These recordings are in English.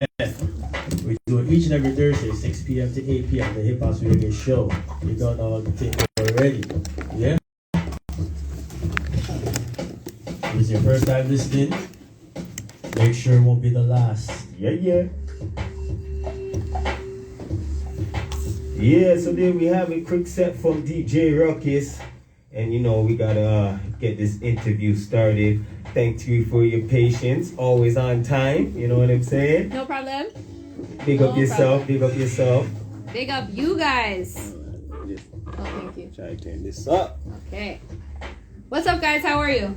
We do it each and every Thursday, 6 p.m. to 8 p.m. The Hip Hop Reggae Show. You don't know the thing already. Yeah? If it's your first time listening, make sure it won't be the last. Yeah. Yeah, so then we have a quick set from DJ Ruckuz. And we gotta get this interview started. Thank you for your patience. Always on time, you know what I'm saying? No problem. Big up yourself. Big up you guys. Oh, thank you. Try to turn this up. Okay. What's up, guys? How are you?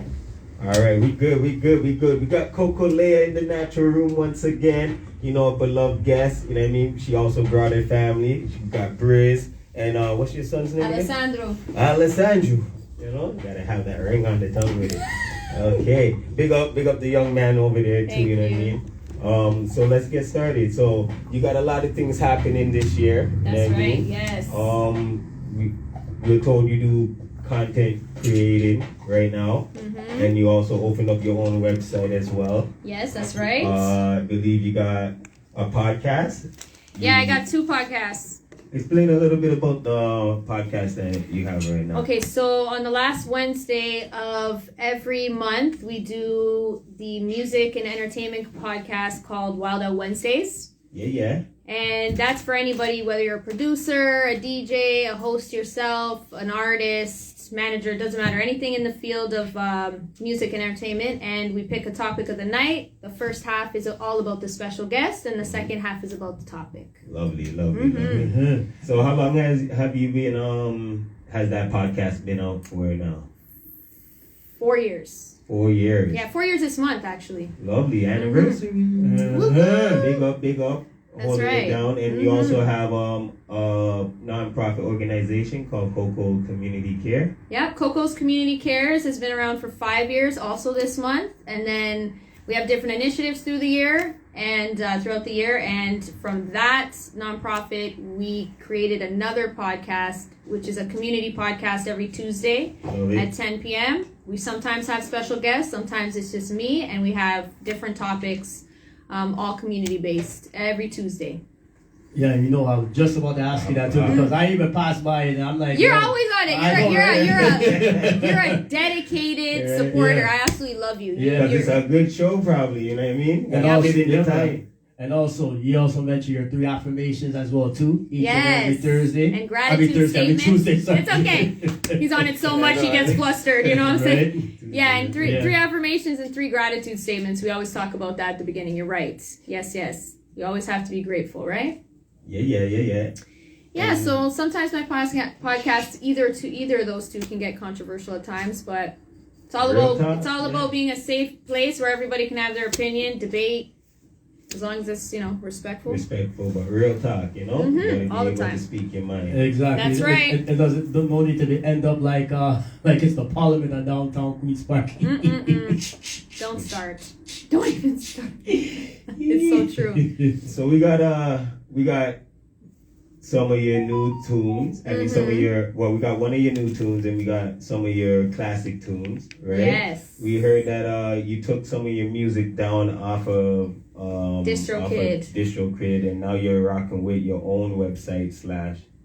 Alright, we good. We got Coco Leah in the natural room once again. A beloved guest, you know what I mean? She also brought her family. She got Briz. And what's your son's name? Alessandro. Gotta have that ring on the tongue with it. Okay. Big up the young man over there too, you know what I mean? So let's get started. So you got a lot of things happening this year. That's right, yes. We're told you do content creating right now. Mm-hmm. And you also opened up your own website as well. Yes, that's right. I believe you got a podcast. Yeah, I got 2 podcasts. Explain a little bit about the podcast that you have right now. Okay, so on the last Wednesday of every month, we do the music and entertainment podcast called Wild Out Wednesdays. Yeah. And that's for anybody, whether you're a producer, a DJ, a host yourself, an artist, manager, doesn't matter, anything in the field of music and entertainment. And we pick a topic of the night. The first half is all about the special guest, and the second half is about the topic. Lovely. So how long have you been, has that podcast been out for now? 4 years. 4 years. Yeah, 4 years this month, actually. Lovely anniversary. Big up. That's Holding right. it down. And you also have a non-profit organization called Coco Community Care. Yeah, Coco's Community Cares has been around for 5 years, also this month. And then we have different initiatives through the year and throughout the year. And from that nonprofit, we created another podcast, which is a community podcast every Tuesday at 10 p.m. We sometimes have special guests, sometimes it's just me, and we have different topics. All community-based, every Tuesday. Yeah, I was just about to ask you that too, because I even passed by and I'm like... You're always on it. You're a dedicated supporter. I absolutely love you. Yeah, because it's a good show probably, you know what I mean? And also, you also mentioned your 3 affirmations as well too. Each and every Thursday. And gratitude statements. Tuesday, it's okay. He's on it so much he gets flustered, you know what I'm saying? Right? Yeah, and 3 affirmations and 3 gratitude statements. We always talk about that at the beginning. You're right. Yes. You always have to be grateful, right? Yeah. Yeah, so sometimes my podcasts, either of those 2 can get controversial at times, but it's all about being a safe place where everybody can have their opinion, debate. As long as it's, respectful. Respectful, but real talk, You gotta be all the able time. to speak your mind. Exactly. That's right. It doesn't no need to end up like it's the Parliament of downtown Queens Park. Don't start. Don't even start. It's so true. So we got some of your new tunes. I mean, some of your we got one of your new tunes, and we got some of your classic tunes, right? Yes. We heard that you took some of your music down off of DistroKid, and now you're rocking with your own website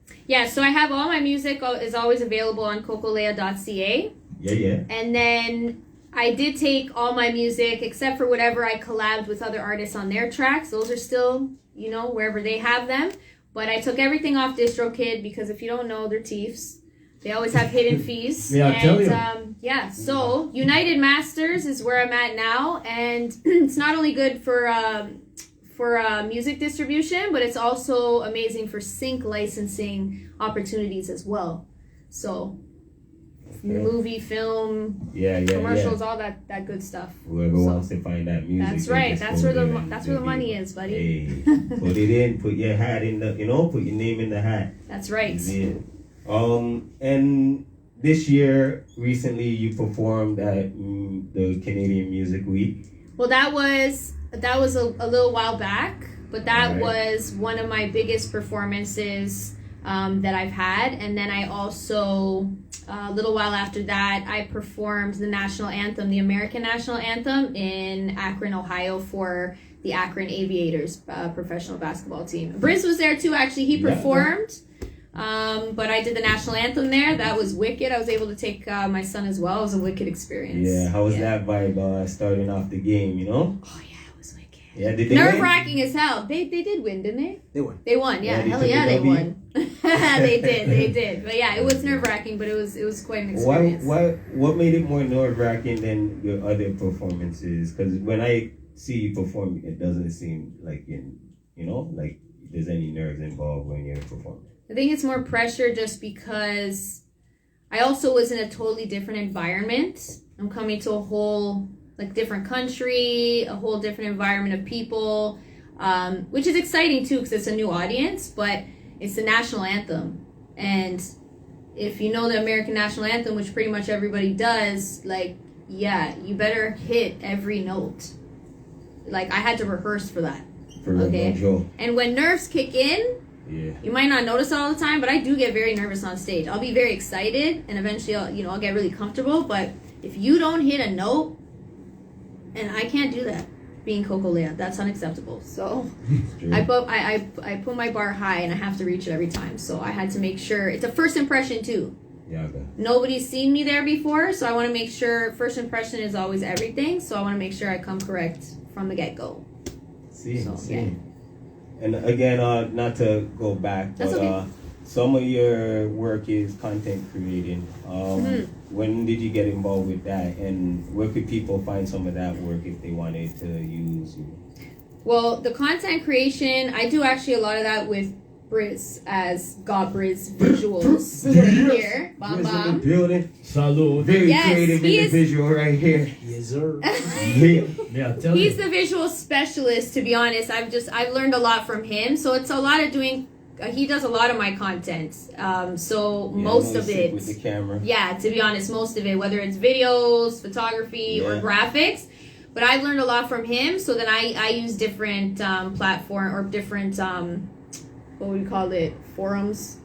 / Yeah, so I have all my music is always available on cocoleah.ca. Yeah. And then I did take all my music except for whatever I collabed with other artists on their tracks. Those are still, wherever they have them. But I took everything off DistroKid because if you don't know, they're thieves. They always have hidden fees. Yeah, I'll tell you. So United Masters is where I'm at now, and it's not only good for music distribution, but it's also amazing for sync licensing opportunities as well. So movie, film, commercials, all that good stuff. Whoever wants to find that music. That's right. That's where the money is, buddy. Hey, put it in. Put your hat in the. Put your name in the hat. That's right. Yeah. And this year, recently, you performed at the Canadian Music Week. Well, that was a little while back, but that was one of my biggest performances that I've had. And then I also, a little while after that, I performed the national anthem, the American national anthem in Akron, Ohio for the Akron Aviators professional basketball team. Briz was there too, actually. He performed. But I did the national anthem there. That was wicked. I was able to take my son as well. It was a wicked experience. Yeah, how was that vibe starting off the game, you know? Oh, yeah, it was wicked. Yeah, did they nerve-wracking as hell. They did win, didn't they? They won. They won, yeah. Yeah, Hell yeah, they won. They did. But yeah, it was nerve-wracking, but it was quite an experience. What made it more nerve-wracking than your other performances? Because when I see you perform, it doesn't seem like, like there's any nerves involved when you're performing. I think it's more pressure just because I also was in a totally different environment. I'm coming to a whole different country, a whole different environment of people, which is exciting too because it's a new audience, but it's the national anthem. And if you know the American national anthem, which pretty much everybody does, you better hit every note. I had to rehearse for that. And when nerves kick in, you might not notice it all the time, but I do get very nervous on stage. I'll be very excited, and eventually I'll get really comfortable. But if you don't hit a note, and I can't do that, being Coco Leah, that's unacceptable. So I put my bar high, and I have to reach it every time. So I had to make sure it's a first impression too. Yeah. Okay. Nobody's seen me there before, so I want to make sure first impression is always everything. So I want to make sure I come correct from the get go. See. Yeah. And again, not to go back, but okay. Some of your work is content creating. When did you get involved with that, and where could people find some of that work if they wanted to use you? Well, the content creation, I do actually a lot of that with Briz as God Briz Visuals right here. Bam Briz in bam. the building. Salud. Very Yes, creative individual right here. Yes, sir. Yeah. Tell He's you. the visual specialist, to be honest. I've learned a lot from him. So it's a lot of doing. He does a lot of my content. So most of it. With the camera. Yeah, to be honest, most of it, whether it's videos, photography, or graphics. But I've learned a lot from him. So then I use different platform or different what would we call it? Forums.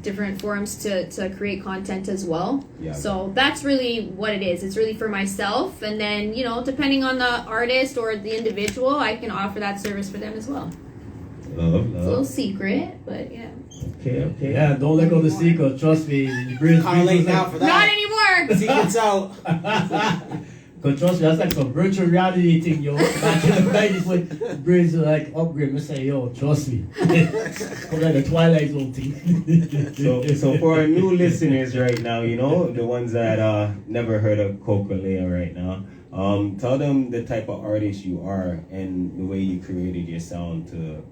Different forums to create content as well. Yeah. So that's really what it is. It's really for myself, and then depending on the artist or the individual, I can offer that service for them as well. Love. It's a little secret, but yeah. Okay. Yeah, don't let go the secret. Trust me. Briz Kind of late now for that. Not anymore. Secret's out. Cause trust me, that's like some virtual reality thing, yo. Back in the 90s when Briz upgrade, me say, yo, trust me. Come like the Twilight Zone thing. So for our new listeners right now, the ones that never heard of Coco Leah right now, tell them the type of artist you are and the way you created your sound to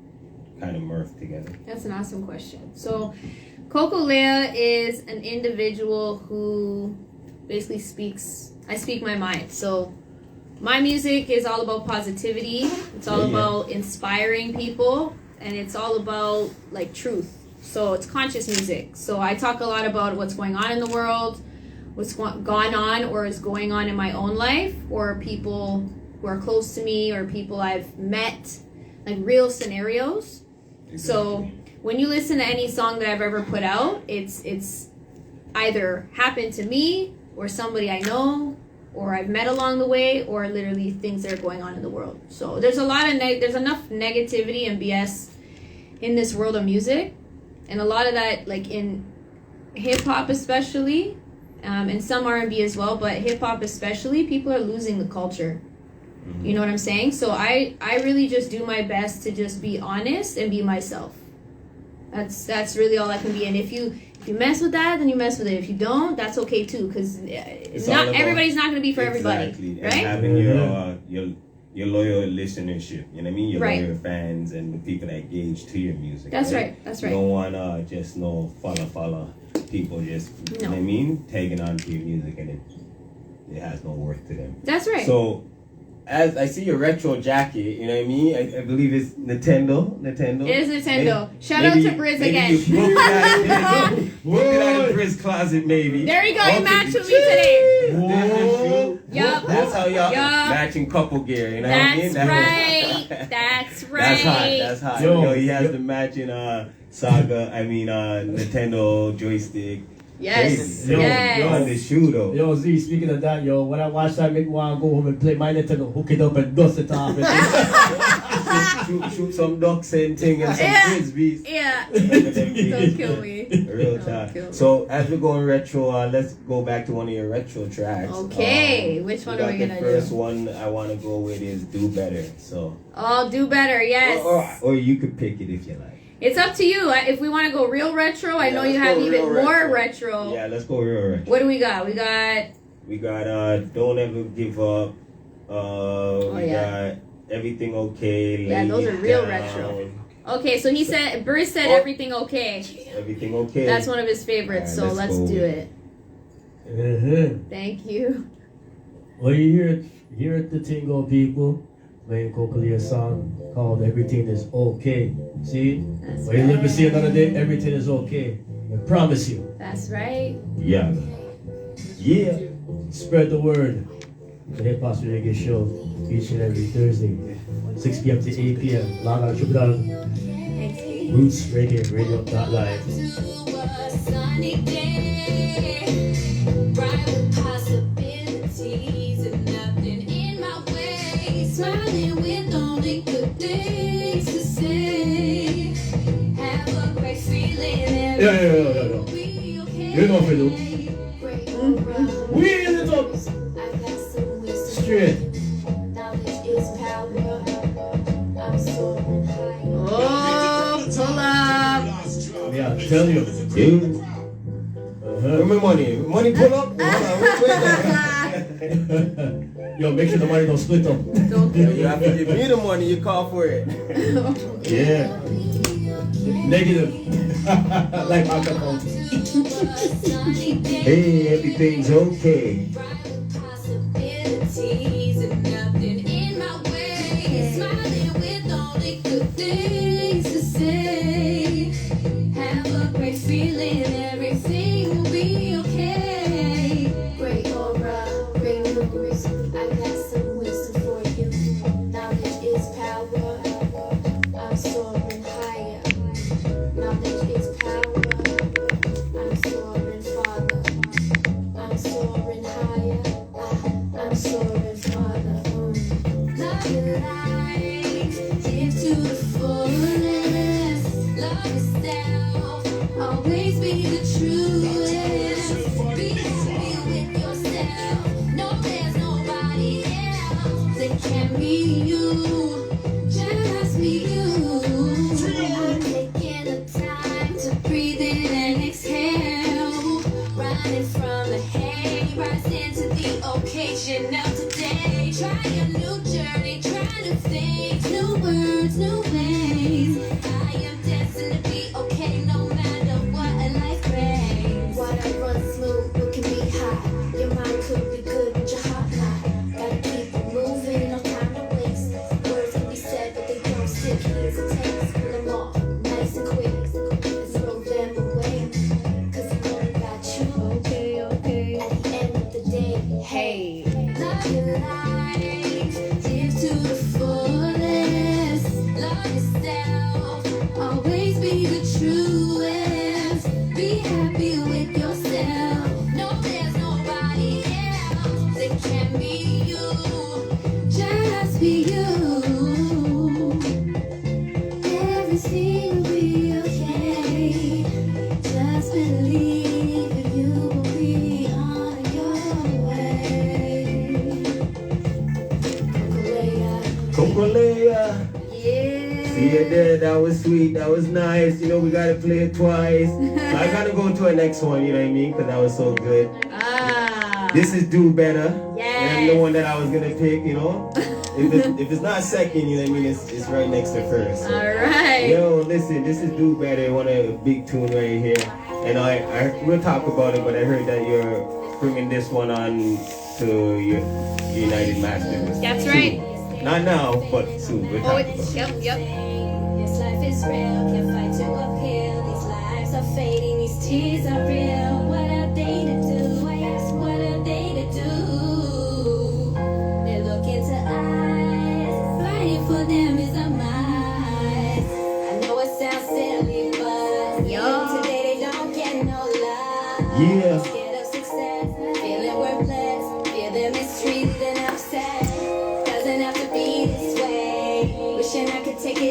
kind of merge together. That's an awesome question. So, Coco Leah is an individual who basically I speak my mind. So, my music is all about positivity. It's all about inspiring people, and it's all about truth. So, it's conscious music. So, I talk a lot about what's going on in the world, what's gone on or is going on in my own life, or people who are close to me, or people I've met, real scenarios. Exactly. So when you listen to any song that I've ever put out, it's either happened to me or somebody I know or I've met along the way, or literally things that are going on in the world. So there's a lot of there's enough negativity and BS in this world of music, and a lot of that in hip hop especially. And some R&B as well, but hip-hop especially, people are losing the culture. You know what I'm saying? So I really just do my best to just be honest and be myself. That's really all I can be. And if you mess with that, then you mess with it. If you don't, that's okay too, because everybody's not going to be for everybody, right? And having your loyal listenership, you know what I mean? Your loyal fans and the people that gauge to your music. That's right. You don't want to just follow people just, you know what I mean, tagging on to your music, and it has no worth to them. That's right. So, as I see your retro jacket, you know what I mean? I believe it's Nintendo. It is Nintendo. Shout out to Briz again. Look it out of Briz closet, maybe. There you go. You matched with me today. Yup. That's how y'all matching couple gear. You know what I mean? That's right. That's hot. Yo, he has the matching Nintendo joystick. Yes. On the shoe though. Yo, Z, speaking of that, when I watch that, make me want to go home and play my Nintendo, hook it up and dust it off. shoot some ducks and thing and some frisbees. Yeah. Don't kill me. Real Don't time. kill me. So as we're going retro, let's go back to one of your retro tracks. Okay, which one are we gonna do? The first one I want to go with is "Do Better." So. Oh, Do Better, yes. Or you could pick it if you like. It's up to you. If we want to go real retro, I know you have even more retro. Yeah, let's go real retro. What do we got? We got Don't Ever Give Up. We got Everything Okay. Yeah, those are real retro. Okay, so he said, Bruce said Everything Okay. Everything Okay. That's one of his favorites, so let's do it. Thank you. Well, you hear it, the Tingo people playing Coco Leah song called Everything Is Okay. See? When you live to see another day, everything is okay. I promise you. That's right. Yeah. Yeah. Spread the word. The Hip Hop Reggae Show each and every Thursday, 6 p.m. to 8 p.m. Log on to Ruotz Reggae Radio.live. Smiling with only good things to say. Have a great feeling. Yeah. You know what we do. Wheel it up. Straight. Oh, pull up. Yeah, tell you. Where my money? Money pull up? Yo, make sure the money don't split up. Don't kill You have to give me the money, you call for it. Yeah. Negative. Like alcohol. Hey, everything's okay. Coco Leah. Yeah. See you there, that was sweet, that was nice. You know, we gotta play it twice. So I gotta go to a next one, you know what I mean? Because that was so good. This is Do Better. Yes. And the one that I was gonna pick, you know? If it's not second, you know what I mean? It's right next to first. So. Alright. Yo, listen, this is Do Better, one of the big tune right here. And we'll talk about it, but I heard that you're bringing this one on to your United Masters. That's soon. right. Not now, but soon. We'll talk about it. Yep. This life is real, can't fight to uphill. These lives are fading, these tears are real. What are they to do? I ask, what are they to do? They look into eyes, fighting for them is a mice. I know it sounds silly, but today they don't get no love. Yeah. Scared of success, feeling worthless, feel them mistreated and upset. Doesn't have to be this way. Wishing I could take it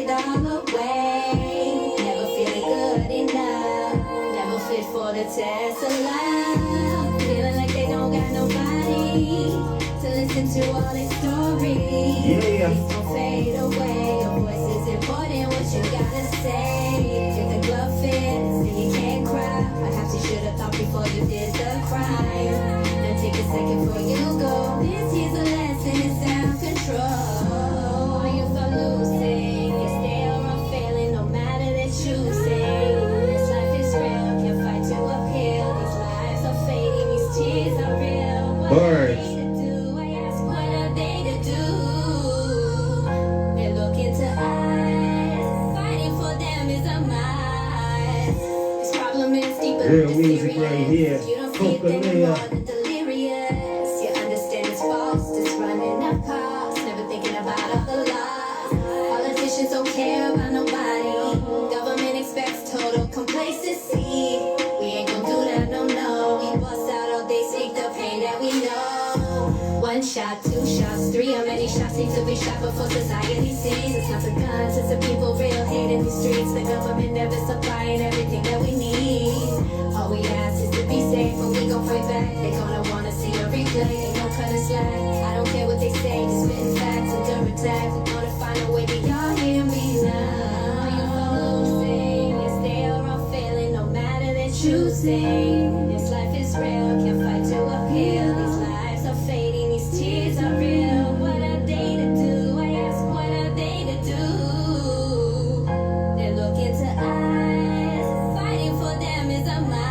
real music right here. You don't see it Coco anymore Leah. than delirious. You understand it's false, just running up costs, never thinking about all the loss. Politicians don't care about nobody. Government expects total complacency. We ain't gon' do that, no, no. We bust out all day, speak the pain that we know. One shot, two shots, three. How many shots need to be shot before society sees? It's not the guns, it's the people real hate in these streets. The government never supplying everything that we need. All we ask is to be safe, but we gon' fight back. They gonna wanna see a replay, ain't no cut or slack. I don't care what they say, just spitting facts and dumb attacks. We gonna find a way to y'all hear me now. You follow the saying, yes they are all failing, no matter their choosing. This life is real, can't fight to uphill. These lives are fading, these tears are real. What are they to do? I ask, what are they to do? They're looking to us, fighting for them is a must.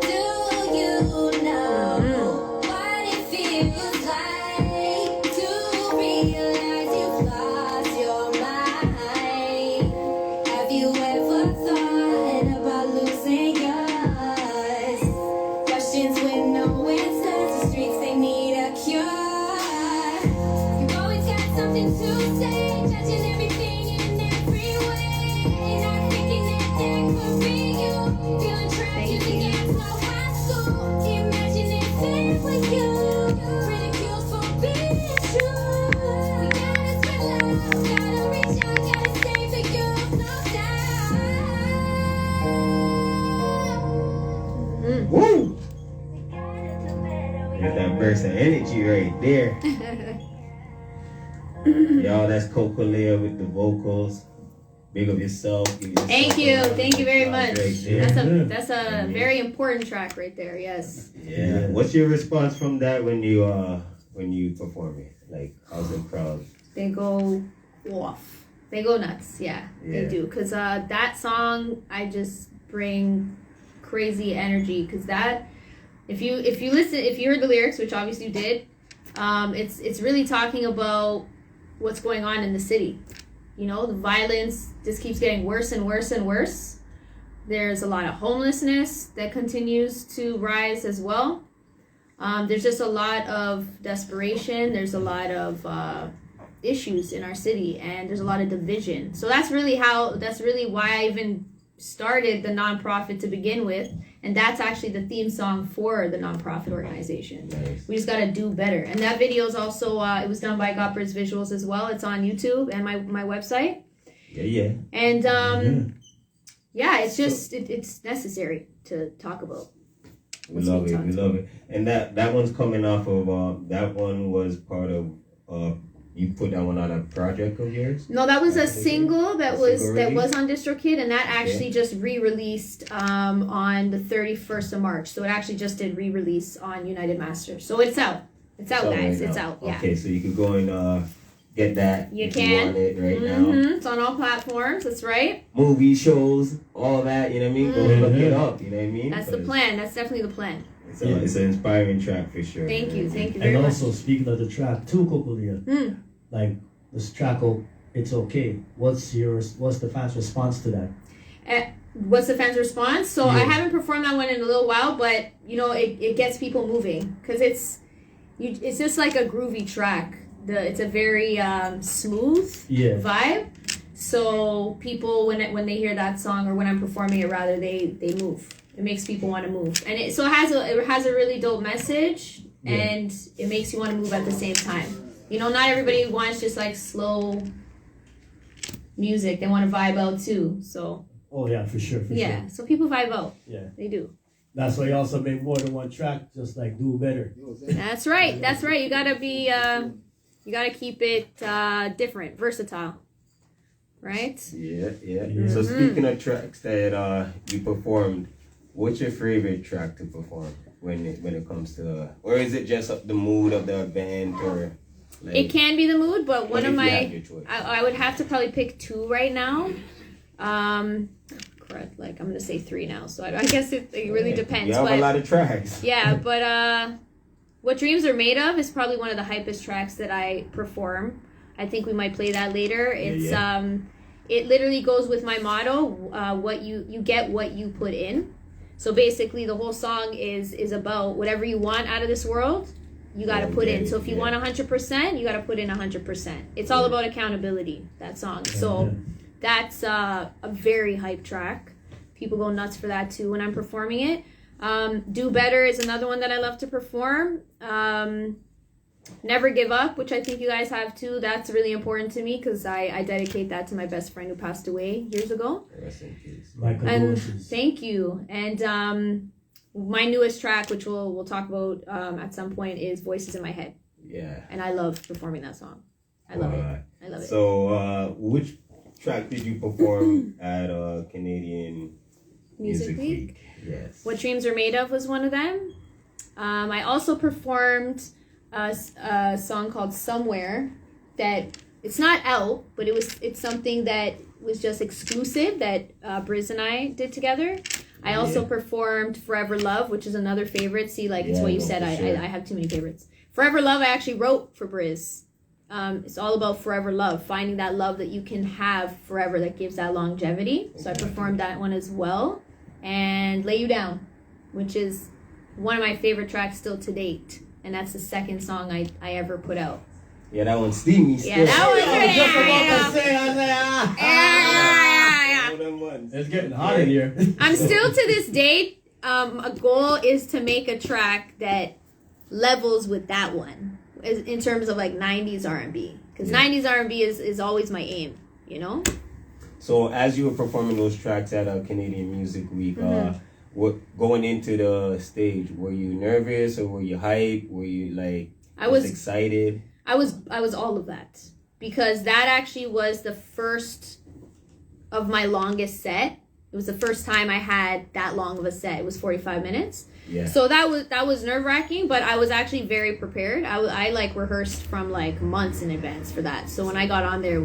Do you know what it feels like to realize you've lost your mind? Have you ever thought about losing yours? Questions with no answers, the streets they need a cure. You've always got something to say, judging everything in every way. Not thinking that could be you. Feeling trapped in the gas, no high school. Imagine if it was you. Ridiculed for being true. We gotta spread love, gotta reach out, gotta stay for you, no doubt. Woo! Get that burst of energy right there. Y'all, that's Coco Leah with the vocals. Big of yourself. Give yourself Thank you. a round of Thank you very applause much. right there. That's a very important track right there. Yes. Yeah. What's your response from that when you perform it? Like, how's the crowd? They go off. They go nuts. Yeah, they Yeah. do. Cause that song, I just bring crazy energy. Cause that, if you heard the lyrics, which obviously you did, it's really talking about what's going on in the city. You know, the violence just keeps getting worse and worse and worse. There's a lot of homelessness that continues to rise as well. There's just a lot of desperation. There's a lot of issues in our city, and there's a lot of division. So that's really why I even started the nonprofit to begin with, and that's actually the theme song for the nonprofit organization. Nice. We just gotta do better. And that video is also it was done by Goppers Visuals as well. It's on YouTube and my website. Yeah. And yeah, it's just it's necessary to talk about. We love it. We love it. And that one's coming off of that one was part of you put that one on a project of yours? No, that was a single that was release? on DistroKid, and that actually just re-released on the 31st of March. So it actually just did re-release on United Masters. So it's out. It's out, guys. Right It's now. out. Yeah. Okay, so you can go and get that. You if can. You want it right now. It's on all platforms. That's right. Movie shows, all that. You know what I mean? Go look it up. You know what I mean? That's the plan. That's definitely the plan. It's an inspiring track for sure. Thank you. man. Thank you very And much. also, speaking of the track too, Coco Leah, like this track, It's Okay. What's the fans' response to that? What's the fans' response? So I Yeah. haven't performed that one in a little while, but you know it gets people moving because it's just like a groovy track. It's a very smooth vibe. So people when they hear that song or when I'm performing it, rather they move. It makes people want to move, and it has a really dope message, and it makes you want to move at the same time. You know, not everybody wants just like slow music. They want to vibe out too. So. Oh yeah, for sure. Yeah, so people vibe out. Yeah. They do. That's why you also made more than one track, just like do better. That's right. That's right. You gotta be you gotta keep it different, versatile. Right? Yeah. So speaking of tracks that you performed, what's your favorite track to perform when it comes to, or is it just the mood of the event, or like, It can be the mood, but one of if you my had your choice? I would have to probably pick two right now. Like I'm gonna say three now, so I guess it really depends. You have but, a lot of tracks. Yeah, but What Dreams Are Made Of is probably one of the hypest tracks that I perform. I think we might play that later. It's it literally goes with my motto, what you get what you put in. So basically, the whole song is about whatever you want out of this world, you got to put in. So if you want 100%, you got to put in 100%. It's all about accountability, that song. So that's a very hype track. People go nuts for that too when I'm performing it. Do Better is another one that I love to perform. Never Give Up, which I think you guys have too. That's really important to me because I dedicate that to my best friend who passed away years ago. Rest in peace. And thank you. And my newest track, which we'll talk about at some point, is Voices in My Head. Yeah. And I love performing that song. I love it. I love it. So, which track did you perform at Canadian Music Week? Yes. What Dreams Are Made Of was one of them. I also performed a song called Somewhere that it's not out, but it's something that was just exclusive that Briz and I did together. I also performed Forever Love, which is another favorite. See, like it's what you said. I have too many favorites. Forever Love, I actually wrote for Briz. It's all about forever love, finding that love that you can have forever that gives that longevity. So I performed that one as well. And Lay You Down, which is one of my favorite tracks still to date. And that's the second song I ever put out. Yeah, that one's steamy still. Yeah, that one's it's getting hot in here. I'm still to this day, a goal is to make a track that levels with that one in terms of like 90s R&B. Because 90s R&B is always my aim, you know? So as you were performing those tracks at Canadian Music Week, what going into the stage, were you nervous or were you hyped? Were you like I was excited? I was all of that, because that actually was the first of my longest set. It was the first time I had that long of a set. It was 45 minutes. Yeah. So that was nerve-wracking, but I was actually very prepared. I like rehearsed from like months in advance for that. So when I got on there, it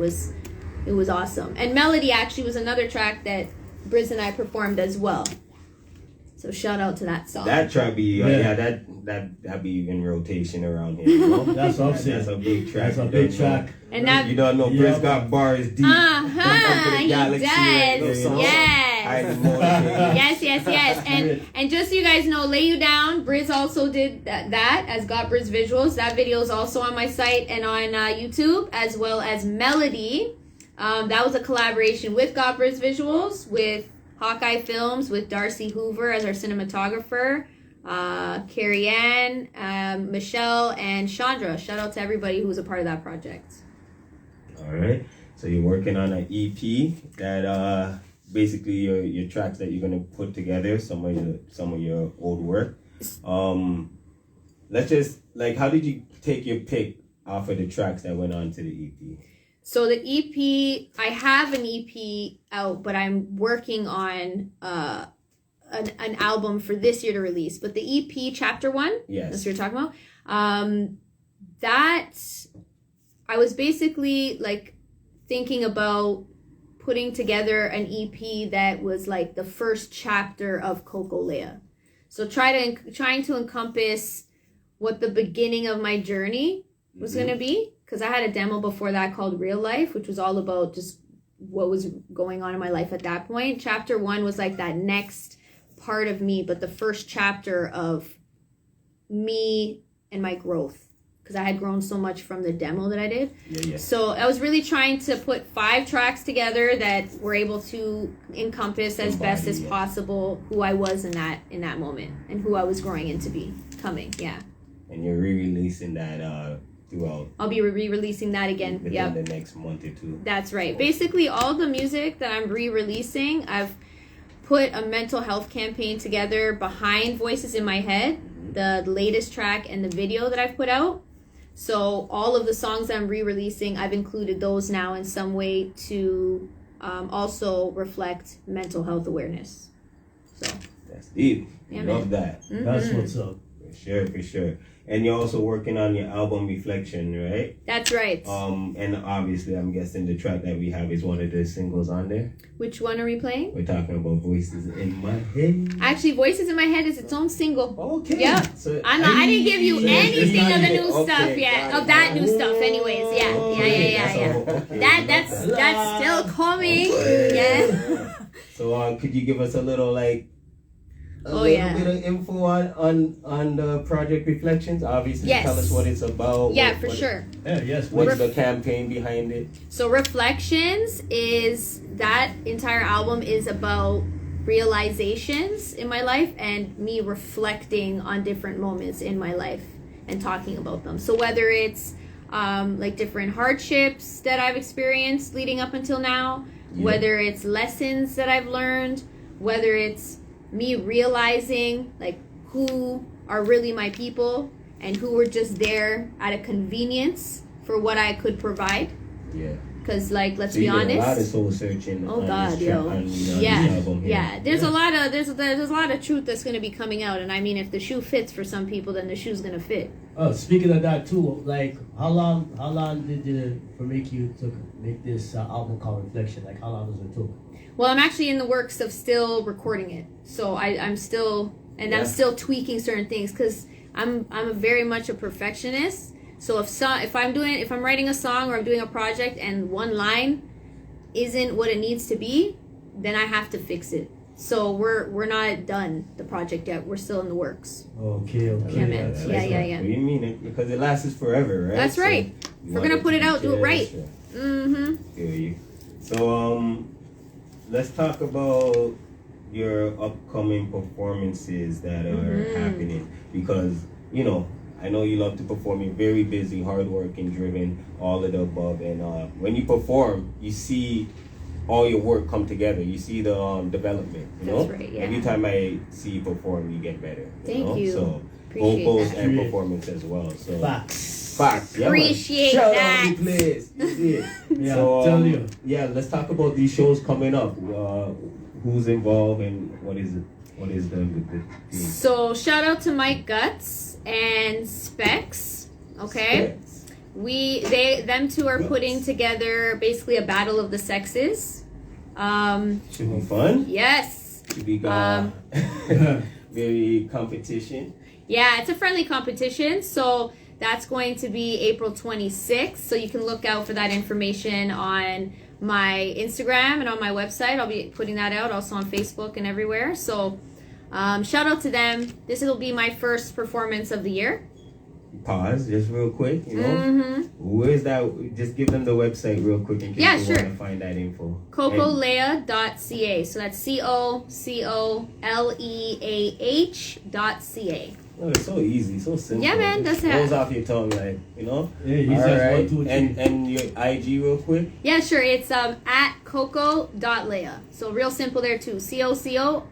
was awesome. And Melody actually was another track that Briz and I performed as well. So shout out to that song. That track be that be in rotation around here. You know? That's what I'm saying. That's a big track. That's a big track. And that, you don't know, Briz got bars deep. He does. Yes. And just so you guys know, Lay You Down, Briz also did that as Got Briz Visuals. That video is also on my site and on YouTube, as well as Melody. That was a collaboration with Got Briz Visuals, with Hawkeye Films, with Darcy Hoover as our cinematographer, Carrie Ann, Michelle, and Chandra. Shout out to everybody who was a part of that project. All right. So you're working on an EP that basically your tracks that you're gonna put together, some of your old work. Let's just how did you take your pick off of the tracks that went on to the EP? So the EP, I have an EP out, but I'm working on an album for this year to release. But the EP, Chapter 1, that's what you're talking about, that I was basically like thinking about putting together an EP that was like the first chapter of Coco Leah. So trying to encompass what the beginning of my journey was going to be. Because I had a demo before that called Real Life, which was all about just what was going on in my life at that point. Chapter 1 was like that next part of me, but the first chapter of me and my growth. Because I had grown so much from the demo that I did. Yeah. So I was really trying to put 5 tracks together that were able to encompass as best as possible who I was in that moment and who I was growing into becoming. Yeah. And you're re-releasing that throughout. I'll be re-releasing that again. Within the next month or two. That's right. Basically, all the music that I'm re-releasing, I've put a mental health campaign together behind Voices in My Head, the latest track and the video that I've put out. So all of the songs I'm re-releasing, I've included those now in some way to also reflect mental health awareness. So that's deep. Love that. Mm-hmm. That's what's up. For sure. And you're also working on your album Reflection, right? That's right. And obviously, I'm guessing the track that we have is one of the singles on there. Which one are we playing? We're talking about Voices in My Head. Actually, Voices in My Head is its own single. Okay. Yep. So I didn't give you anything of the new stuff yet. Of that new stuff, anyways. Yeah. That's still coming. Yeah. So could you give us a little a Oh, little yeah. bit of info on the Project Reflections? Obviously, Yes. tell us what it's about. Yeah, for sure. Yeah, yes. What's please. the campaign behind it? So Reflections is that entire album is about realizations in my life and me reflecting on different moments in my life and talking about them. So whether it's like different hardships that I've experienced leading up until now, whether it's lessons that I've learned, whether it's me realizing like who are really my people and who were just there out of convenience for what I could provide. Yeah. Because like, let's So be you did honest. a lot of soul searching. Oh on God, this track, yo, on, this yeah, album here. yeah. There's a lot of there's a lot of truth that's gonna be coming out, and I mean, if the shoe fits for some people, then the shoe's gonna fit. Oh, speaking of that too, like how long did it for make this album called Reflection? Like how long does it took? Well, I'm actually in the works of still recording it, so I'm still Yeah. I'm still tweaking certain things because I'm very much a perfectionist. So if I'm writing a song or I'm doing a project and one line isn't what it needs to be, then I have to fix it. So we're not done the project yet. We're still in the works. Okay. Yeah, man. That's Yeah, right. yeah. What do you mean? It because it lasts forever, right? That's right. you If we're want gonna put to it out, be do it right. extra. Mm-hmm. Feel you. So let's talk about your upcoming performances that are happening because I know you love to perform. You're very busy, hardworking, driven, all of the above. And when you perform, you see all your work come together. You see the development. That's right, yeah. Every time I see you perform, you get better. Thank you. So Appreciate vocals that. and performance as well. So Facts. facts. Yeah, man. Appreciate Shout that. out the place. You see it. Yeah, So, tell you. Yeah, let's talk about these shows coming up. Who's involved and what is it? What is the theme? So shout out to Mike Guts and Specs. Okay. Specs. Them two are Ruckuz. putting together basically a battle of the sexes. Should be fun. Yes. Should be very competition. Yeah, it's a friendly competition. So that's going to be April 26th. So you can look out for that information on my Instagram and on my website. I'll be putting that out also on Facebook and everywhere. So shout out to them. This will be my first performance of the year. Pause just real quick. Mm-hmm. Where's that? Just give them the website real quick in case Yeah, you sure. want to find that info. CocoLeah.ca. So that's CocoLeah.ca. Oh, it's so easy, so simple. Yeah, man, It that's it. rolls off your tongue, like Yeah, he All says right. 1, 2, 3. And your IG real quick. Yeah, sure. It's at Coco.Leah. So real simple there too. CoCo.Leah.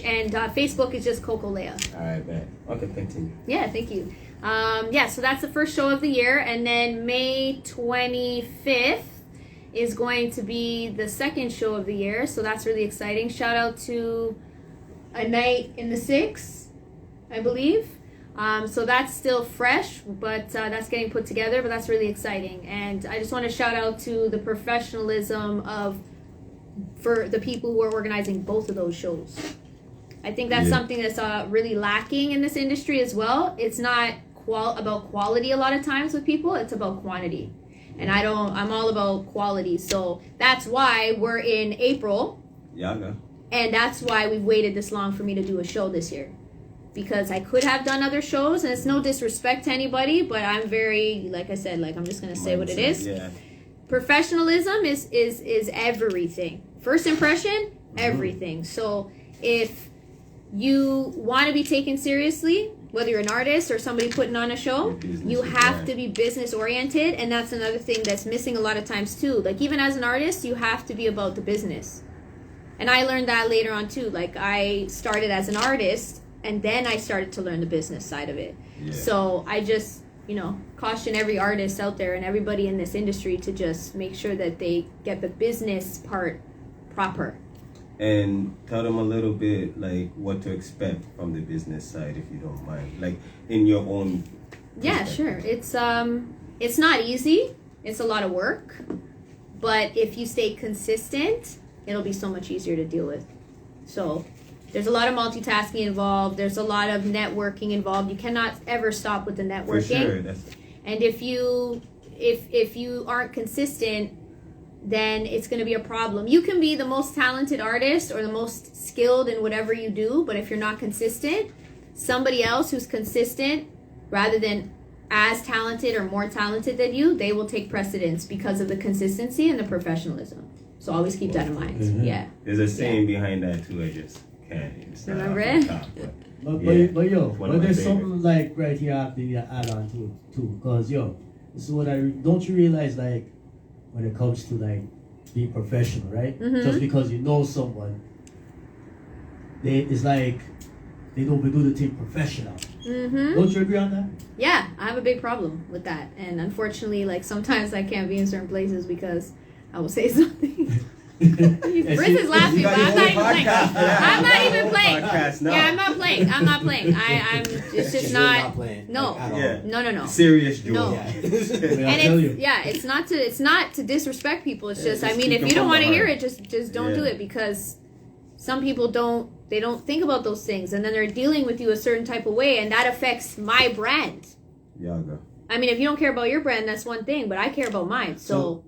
And Facebook is just Coco Leah. All right, man. Okay, continue. Yeah, thank you. So that's the first show of the year. And then May 25th is going to be the second show of the year. So that's really exciting. Shout out to A Night in the Six, I believe. So that's still fresh, but that's getting put together, but that's really exciting. And I just want to shout out to the professionalism for the people who are organizing both of those shows. I think that's something that's really lacking in this industry as well. It's not about quality a lot of times with people, it's about quantity. And I'm all about quality. So that's why we're in April. Yeah, I know. And that's why we've waited this long for me to do a show this year. Because I could have done other shows, and it's no disrespect to anybody, but I'm very, like I said, I'm just gonna say what it is. Yeah. Professionalism is everything. First impression, everything. So if you want to be taken seriously, whether you're an artist or somebody putting on a show, you have to be business oriented, and that's another thing that's missing a lot of times too. Like even as an artist, you have to be about the business. And I learned that later on too. Like I started as an artist, and then I started to learn the business side of it. Yeah. So I just, caution every artist out there and everybody in this industry to just make sure that they get the business part proper. And tell them a little bit like what to expect from the business side, if you don't mind, like in your own. Yeah, sure. It's not easy. It's a lot of work, but if you stay consistent, it'll be so much easier to deal with. So there's a lot of multitasking involved. There's a lot of networking involved. You cannot ever stop with the networking. For sure. And if you aren't consistent, then it's going to be a problem. You can be the most talented artist or the most skilled in whatever you do, but if you're not consistent, somebody else who's consistent rather than as talented or more talented than you, they will take precedence because of the consistency and the professionalism. So always keep that in mind. Mm-hmm. Yeah. There's a saying behind that too. I just can't. Remember it? But Yeah. but yo, One but of my there's favorites. something like right here I have to add on to too, cause yo, this is what don't you realize like when it comes to like being professional, right? Mhm. Just because you know someone, it's like they don't do the thing professional. Mm-hmm. Don't you agree on that? Yeah, I have a big problem with that. And unfortunately, like sometimes I can't be in certain places because I will say something. Chris is laughing, but I'm not even playing. I'm not even playing. Podcast now. Yeah, I'm not playing. I'm not playing. It's just She's not. really not playing. No. Like, at all. Yeah. No. Serious joke. No. May I And tell it's you? it's not to disrespect people. It's Yeah, just just I mean, keep if it you don't from want to the hear heart. it, just don't do Yeah. it because some people don't think about those things, and then they're dealing with you a certain type of way, and that affects my brand. Yeah, go. I mean, if you don't care about your brand, that's one thing, but I care about mine. So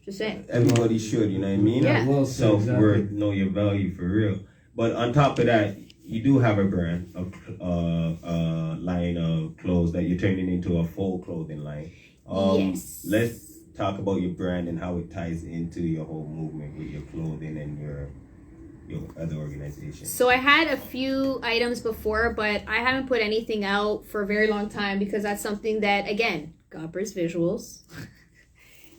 just saying. Everybody should, you know what I mean? Yeah. Well said, Self-worth, know your value for real. But on top of that, you do have a brand, a line of clothes that you're turning into a full clothing line. Yes. Let's talk about your brand and how it ties into your whole movement with your clothing and your other organizations. So I had a few items before, but I haven't put anything out for a very long time because that's something that, again, Gopper's visuals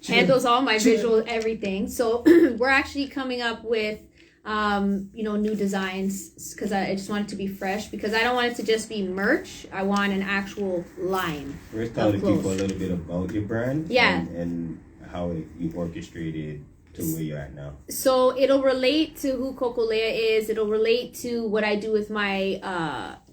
handles all my visual everything. So we're actually coming up with, new designs because I just want it to be fresh because I don't want it to just be merch. I want an actual line. First, tell the clothes. people a little bit about your brand. Yeah. And how you orchestrated to where you're at now. So it'll relate to who Coco Leah is. It'll relate to what I do with my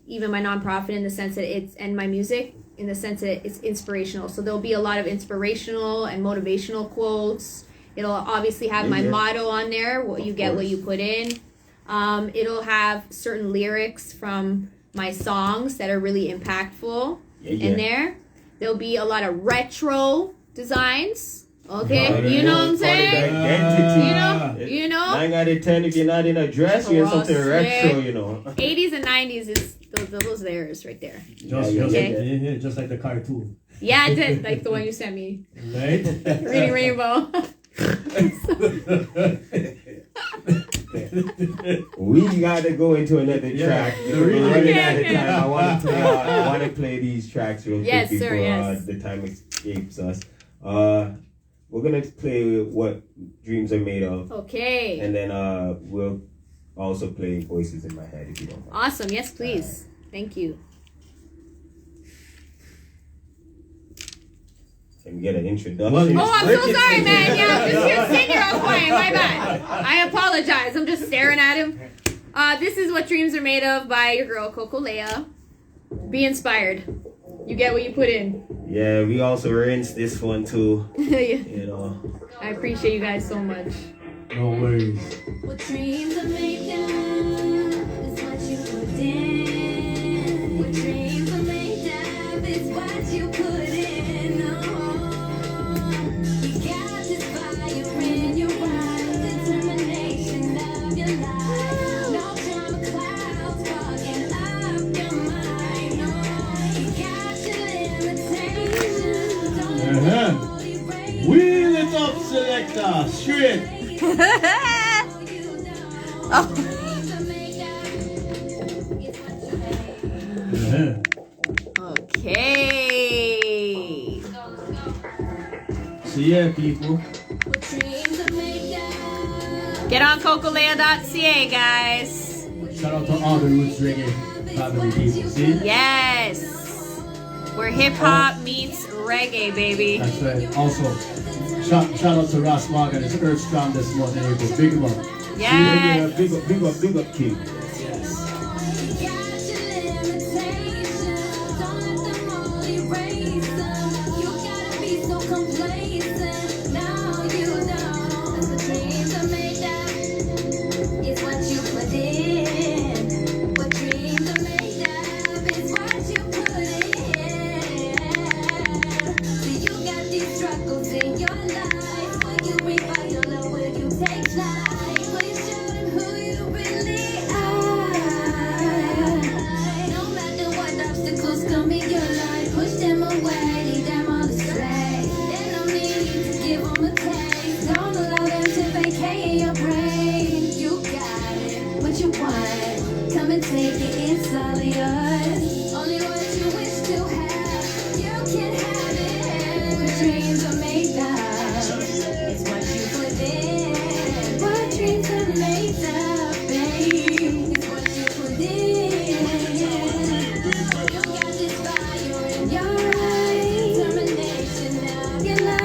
even my nonprofit in the sense that and my music in the sense that it's inspirational. So there'll be a lot of inspirational and motivational quotes. It'll obviously have my motto on there. What you get, what you put in. It'll have certain lyrics from my songs that are really impactful in there. There'll be a lot of retro designs. Okay, you know what I'm saying? Identity. You know. 9 out of 10 if you're not in a dress, you're in something Cross, retro, yeah. you know. 80s and 90s is those theirs right there. Just like the cartoon. Yeah, I did like the one you sent me. Right? Reading Rainbow. We gotta go into another track. Yeah. We're running out of Okay. time. I want to play these tracks real quick Yes, before sir, yes. the time escapes us. We're gonna play what dreams are made of, Okay. and then we'll also play Voices in My Head if you don't mind. Awesome. Yes, please. Thank you. Can we get an introduction? Well, Oh, I'm so sorry, man. Yeah, I'm just here sitting here all quiet. My bad. I apologize. I'm just staring at him. This is What Dreams Are Made Of by your girl, Coco Leah. Be inspired. You get what you put in. Yeah, we also rinse this one too. Yeah. You know. I appreciate you guys so much. No worries. What dreams are made of is what you put in. What dreams are made of is what you put in. Oh, you got this fire in your eyes, determination of your life. No drama clouds fogging up your mind. No, you got your limitations. Don't erase. Wheel it up, selector. Straight. Okay. So yeah, people. Get on CocoLeah.ca, guys. Shout out to all the Ruotz Reggae family people. See? Yes. Where hip hop meets reggae, baby. That's right. Also, shout out to Ross Morgan. It's Earth Strong this morning. April. Big him up. Yes. Big up, King. Struggles in your life, will you revive your take it, it's all yours. Only what you wish to have, you can have it. What dreams are made of, it's what you put in. What dreams are made of, babe, it's what you put in. You got this fire in your eyes, determination of your life.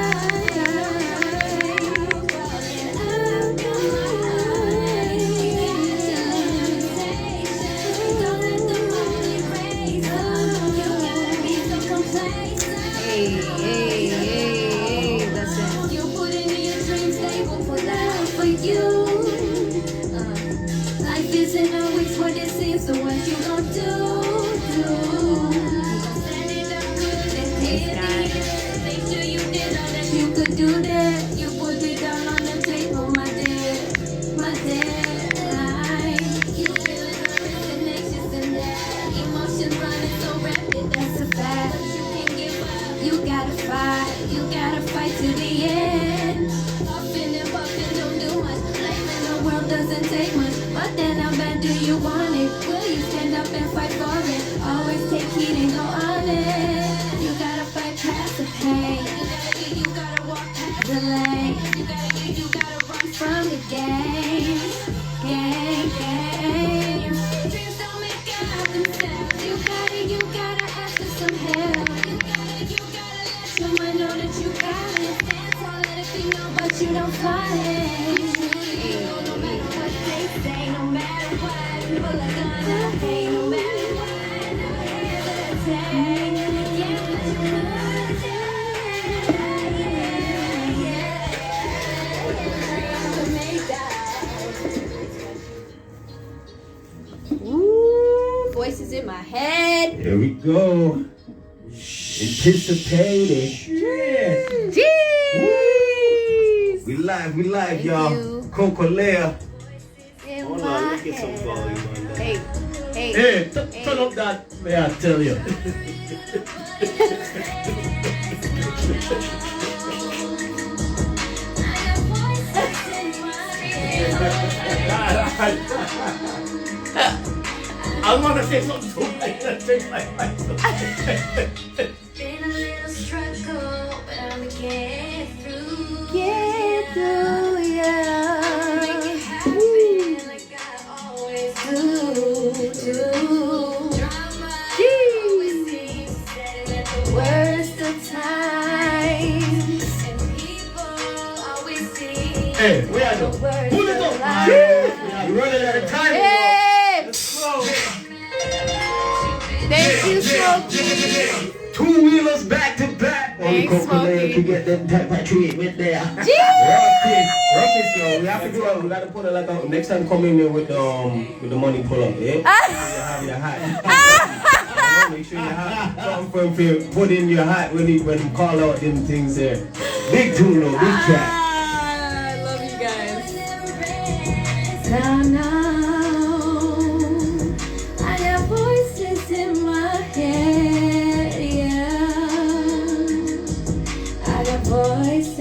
So what you gon' do? You gon' stand it up good and hit it. Make sure you did all that you could do that. You put it all on the table, my dear, my dear. You feeling nervous and anxious and that emotions running so rapid, that's a fact. You can't give up, you gotta fight to the end. Puffin' and puffin' don't do much, life in the world doesn't take much. But then how bad do you want it? Will you stand up and fight for it? Always take heed and go on it. You gotta fight past the pain. You gotta walk past the lane. You gotta run from the game. Dreams don't make out themselves. You gotta ask for some help. You gotta let someone know that you got it. Stand tall, let it be known, but you don't fight it. No matter what they say, no matter what people are gonna hate, no matter what, never hesitate. Yeah, but you Ooh, voices in my head. Here we go. Anticipating. Jeez. We live, Thank y'all. you. Coco Leah. In Hold my on, let's get some head. volume on that. Hey, turn up that, may I tell you. I want to say something too. Been a little struggle, but I'ma get through. Get through, yeah. Make it happen like I always do. Drama always seems setting at the worst of times, and people always see Hey, we are the the worst pull it of up. life. We're running out of time. Hey, Let's go. thank you, Smokey. Two-wheelers back to back. Only Thanks, Coco Leah Smokey. to get them type of treatment there. Jeez. Ruckus, yo. We have to do it. We gotta put it like a, next time come in here with the money pull up, eh? You have your hat. Make sure you have something for you put in your hat when you call out them things there. Big tune, though, big track. I love you guys. Now, I got voices in my head, yeah. I got voices.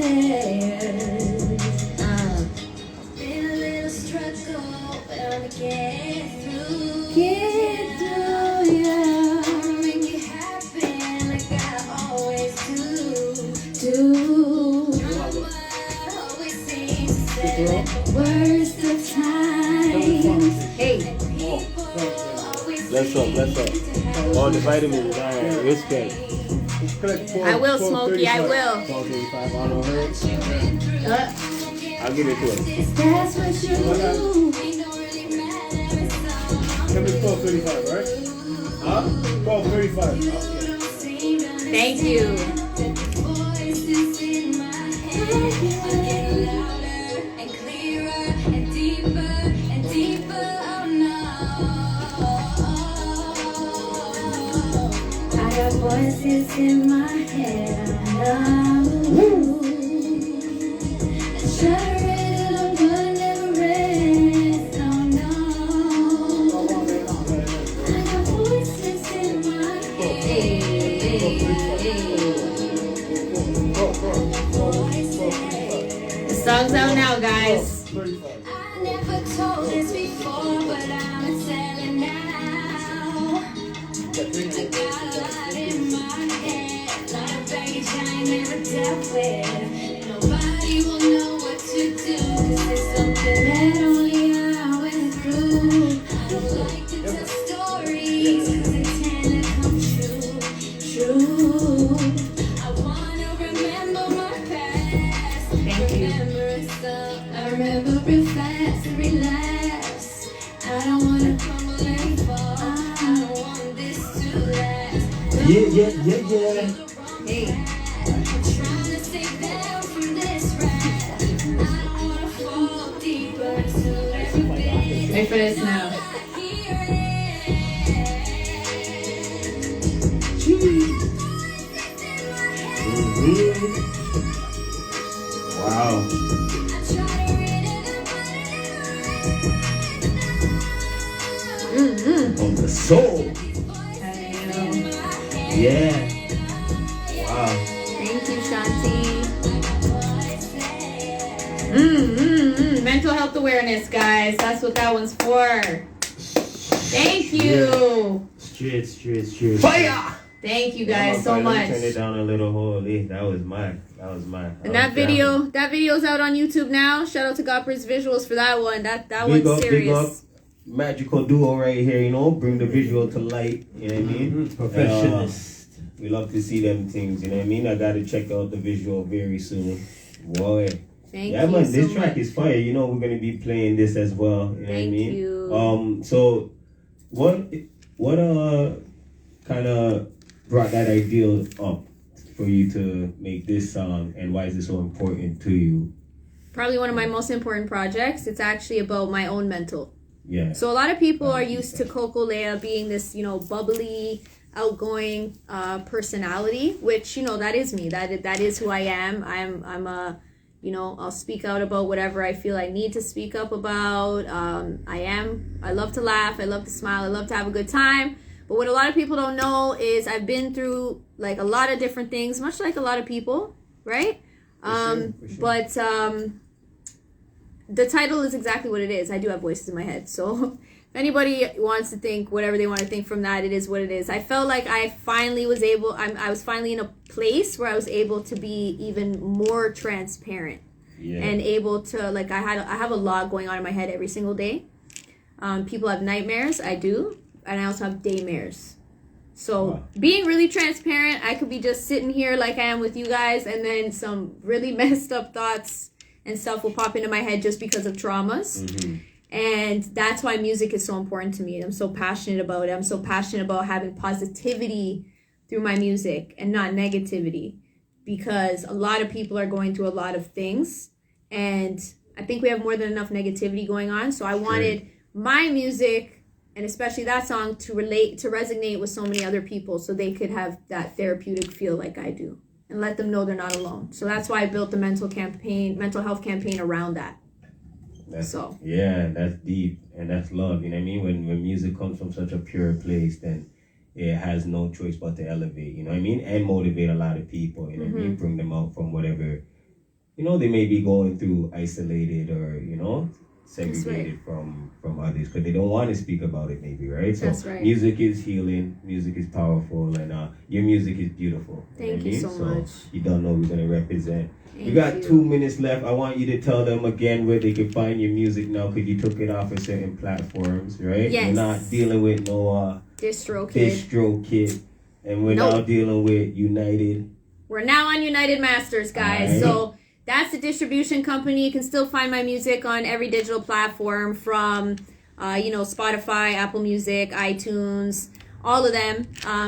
Been a little struggle, but I'ma get through. Yeah. Make it happen like I always do. Drama always seems to set at the worst of times. Hey, Let's up. All the vitamins, alright, respect. I will, Smokey, I will. 12:35 on her. I'll give it to her. That's what you do. Give me 12:35, right? Huh? 12:35. Thank you. Voices in my head get louder and clearer and deeper and deeper. Oh no. I got voices in my head. I know. Sure, I'm gonna never rest. Oh no. I got voices in my head. The song's out now, guys. I never told this before, but I'm telling now. I got a lot in my head, lot of baggage I ain't never dealt with. Nobody will know what to do, 'cause it's something that only I went through. I don't like to tell stories, 'cause they tend to come true. I wanna remember my past. Remember it's up. I remember real fast and relax. I don't wanna crumble and fall. I don't want this to last. Yeah. Hey. I'm trying to stay down from this ride. I don't wanna fall deeper into everything. Wait for this now. Wow. From the soul. Yeah. Wow. Thank you, Shanti. Mental health awareness, guys. That's what that one's for. Thank you. Straight. Fire! Thank you guys so Let much. me turn it down a little. Holy, that was mine. And that video's out on YouTube now. Shout out to Godbridge Visuals for that one. That Big one's up, serious. big up. Magical duo right here, you know, bring the visual to light, you know what I mean? Perfectionist. We love to see them things, you know what I mean? I gotta check out the visual very soon. Boy. Thank Yeah, you man, so this track much. is fire. You know, we're gonna be playing this as well. You know Thank what I mean? you. So what kind of brought that idea up for you to make this song, and why is it so important to you? Probably one of my most important projects. It's actually about my own mental. Yeah. So a lot of people are used to Coco Leah being this, bubbly, outgoing personality, which, that is me. That is who I am. I'm a, I'll speak out about whatever I feel I need to speak up about. I love to laugh. I love to smile. I love to have a good time. But what a lot of people don't know is I've been through like a lot of different things, much like a lot of people, right? For sure. But the title is exactly what it is. I do have voices in my head. So if anybody wants to think whatever they want to think from that, it is what it is. I felt like I finally was able, I was finally in a place where I was able to be even more transparent. Yeah. And able to, like, I have a lot going on in my head every single day. People have nightmares. I do. And I also have daymares. So being really transparent, I could be just sitting here like I am with you guys, and then some really messed up thoughts and stuff will pop into my head just because of traumas. Mm-hmm. And that's why music is so important to me. I'm so passionate about it. I'm so passionate about having positivity through my music and not negativity, because a lot of people are going through a lot of things, and I think we have more than enough negativity going on. So I wanted my music, and especially that song, to resonate with so many other people, so they could have that therapeutic feel like I do, and let them know they're not alone. So that's why I built the mental health campaign around that. That's deep, and that's love. You know what I mean? When music comes from such a pure place, then it has no choice but to elevate. You know what I mean? And motivate a lot of people. You know what I mean? Bring them out from whatever they may be going through, isolated or segregated from others, because they don't want to speak about it, maybe, right? So that's right. Music is healing, music is powerful, and your music is beautiful. Thank you so much. You don't know we're gonna represent. Thank We got you. 2 minutes left. I want you to tell them again where they can find your music now, because you took it off of certain platforms, right? Yes. You're not dealing with no DistroKid. and we're now dealing with United. We're now on United Masters, guys. Right. So that's the distribution company. You can still find my music on every digital platform, from Spotify, Apple Music, iTunes, all of them.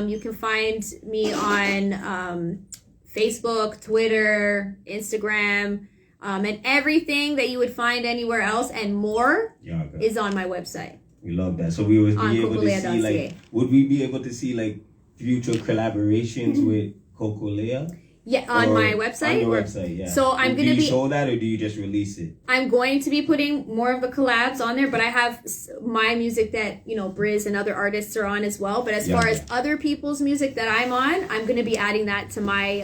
You can find me on Facebook, Twitter, Instagram, and everything that you would find anywhere else and more is on my website. We love that. So we would be able to see, CocoLeah.ca. would we be able to see future collaborations with Coco Leah? Yeah, on my website. On your website, yeah. So I'm do gonna you be. show that, or do you just release it? I'm going to be putting more of the collabs on there, but I have my music that Briz and other artists are on as well. But as far as other people's music that I'm on, I'm going to be adding that to my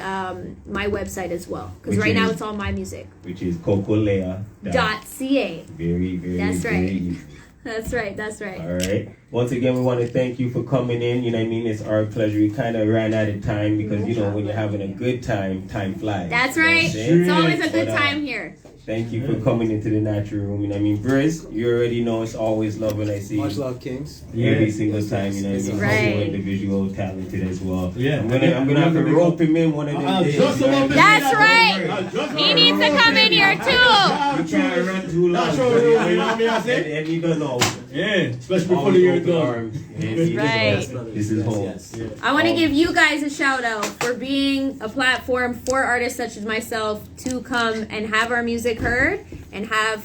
my website as well, because right now it's all my music. Which is CocoLeah.ca. .ca. Very, very. That's very right. easy. That's right. That's right. All right. Once again, we want to thank you for coming in. You know what I mean? It's our pleasure. We kind of ran out of time because, you know, when you're having a good time, time flies. That's You know what I'm right. saying? It's always a good But, time here. Thank you for coming into the natural room. You know what I mean? Briz, you already know it's always love when I see Much you. love, Kings. Every single time, you know what I mean? Right. So individual, talented as well. Yeah. I'm gonna have to rope him in one of them days. just you know about what I mean? That's right. He needs to come in here too. You can't run too long. Natural room, you know what I mean? And he don't know. Yeah, especially before Always the year open done. arms. And he Right. just- This is home. I want to give you guys a shout out for being a platform for artists such as myself to come and have our music heard and have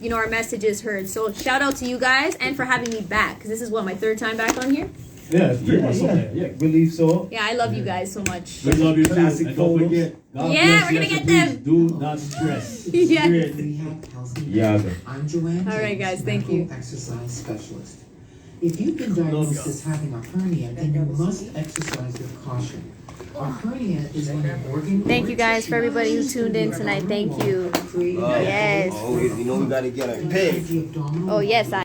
you know, our messages heard. So shout out to you guys and for having me back because this is what, my third time back on here. Yeah, it's pretty much something. Yeah, believe so. Yeah, I love you guys so much. We love you too. Classic And don't photos. forget, God Yeah, bless we're you gonna as a get breeze. them. Do not stress. Yes. Great. Yeah. I'm Joanne. All right, guys, James, thank you. medical Exercise specialist. If you've been diagnosed as having a hernia, then you must exercise with caution. A hernia is when an organ. Thank you guys for everybody who tuned in tonight. Thank you. Yes. Always, you know we gotta get our pay. Oh, yes, I.